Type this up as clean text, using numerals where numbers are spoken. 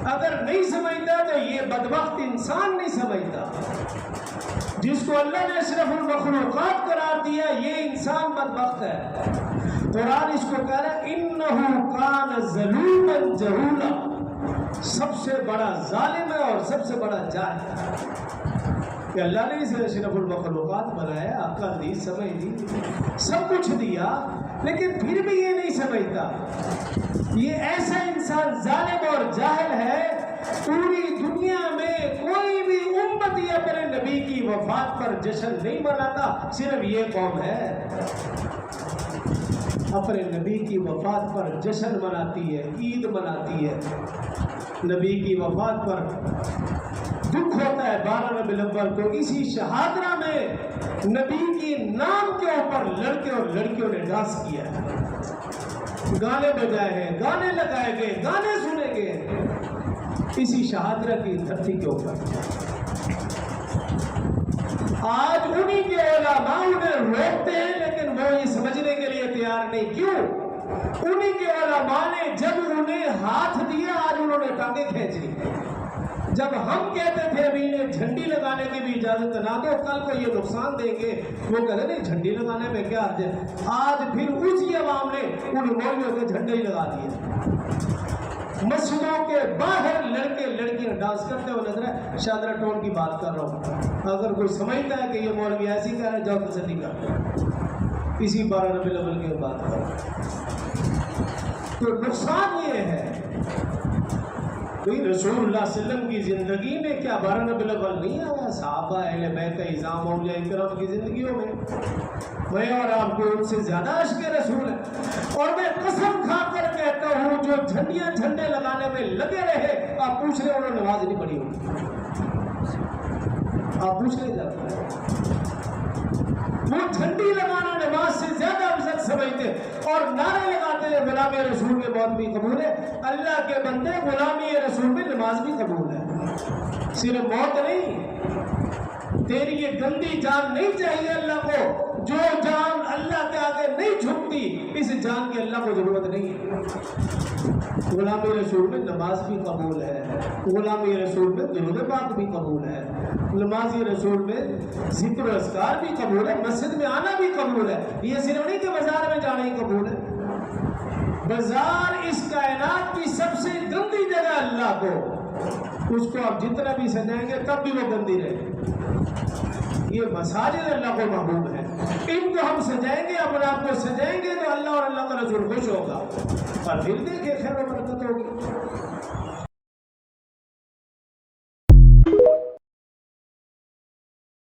اگر نہیں سمجھتا تو یہ بدبخت انسان نہیں سمجھتا. جس کو اللہ نے اشرف المخلوقات قرار دیا یہ انسان بدبخت ہے. قرآن اس کو کہہ رہا ہے انہ کان ظلوما جہولا، سب سے بڑا ظالم ہے اور سب سے بڑا جاہل. کہ اللہ نے اسے اشرف المخلوقات بنایا، عقل دی، سمجھ دی، سب کچھ دیا، لیکن پھر بھی یہ نہیں سمجھتا. یہ ایسا انسان ظالم اور جاہل ہے. پوری دنیا میں کوئی بھی امتی اپنے نبی کی وفات پر جشن نہیں مناتا، صرف یہ قوم ہے اپنے نبی کی وفات پر جشن مناتی ہے، عید مناتی ہے. نبی کی وفات پر دکھ ہوتا ہے 12 ربیع الاول کو. اسی شہادرہ میں نبی کی نام کے اوپر لڑکے اور لڑکیوں نے ڈانس کیا ہے، گانے بجائے ہیں، گانے لگائے گئے، گانے سنے گئے اسی شہادرہ کی دھرتی کے اوپر. آج انہی کے علماء انہیں روکتے ہیں لیکن وہ یہ سمجھنے کے لیے تیار نہیں. کیوں؟ انہی کے علماء نے جب انہیں ہاتھ دیا آج انہوں نے ٹانگیں کھینچ لی. جب ہم کہتے تھے ابھی انہیں جھنڈی لگانے کی بھی اجازت نہ دو، کل کو یہ نقصان دیں گے، وہ کہتے نہیں جھنڈی لگانے میں کیا حرج ہے. آج پھر اسی عوام نے ان مولویوں کے جھنڈے ہی لگا دیے. مسجدوں کے باہر لڑکے لڑکیاں ڈانس کرتے ہوئے نظر ہے. شادرہ ٹول کی بات کر رہا ہوں. اگر کوئی سمجھتا ہے کہ یہ مولوی ایسی کہہ رہے جاؤ تسلی کر، اسی 12 ربیع الاول کی بات کر رہا ہوں. تو نقصان یہ ہے کوئی رسول اللہ صلی اللہ علیہ وسلم کی زندگی میں کیا 12 ربیع الاول نہیں آیا؟ صحابہ اہل بیت اعظام اولیاء کرام کی زندگیوں میں میں اور آپ کو ان سے زیادہ عشق رسول ہے. اور میں قسم کھا کر کہتا ہوں جو جھنڈیاں جھنڈے لگانے میں لگے رہے، آپ پوچھ رہے انہوں نے نماز نہیں پڑھی ہوگی. آپ پوچھ رہے جاتے وہ جھنڈی لگانا نماز سے زیادہ افضل سمجھتے اور نعرے لگاتے ہیں غلامی رسول میں موت بھی قبول ہے. اللہ کے بندے غلامی رسول میں نماز بھی قبول ہے، صرف موت نہیں. تیری یہ گندی جان نہیں چاہیے اللہ کو. جو جان اللہ کے آگے نہیں جھکتی اس جان کی اللہ کو ضرورت نہیں ہے. غلامی رسول میں نماز بھی قبول ہے، غلامی رسول میں درود پاک بھی قبول ہے، نمازی رسول میں ذکر و اذکار بھی قبول ہے، مسجد میں آنا بھی قبول ہے. یہ صرف نہیں کہ بازار میں جانا ہی قبول ہے. بازار اس کائنات کی سب سے گندی جگہ اللہ کو، اس کو آپ جتنا بھی سجائیں گے تب بھی وہ گندی رہے گی. یہ مساجد اللہ کو محبوب ہے، ان کو ہم سجائیں گے، اپنے آپ کو سجائیں گے تو اللہ اور اللہ کا رسول خوش ہوگا اور پھر دیکھیں خیر و برکت ہوگی.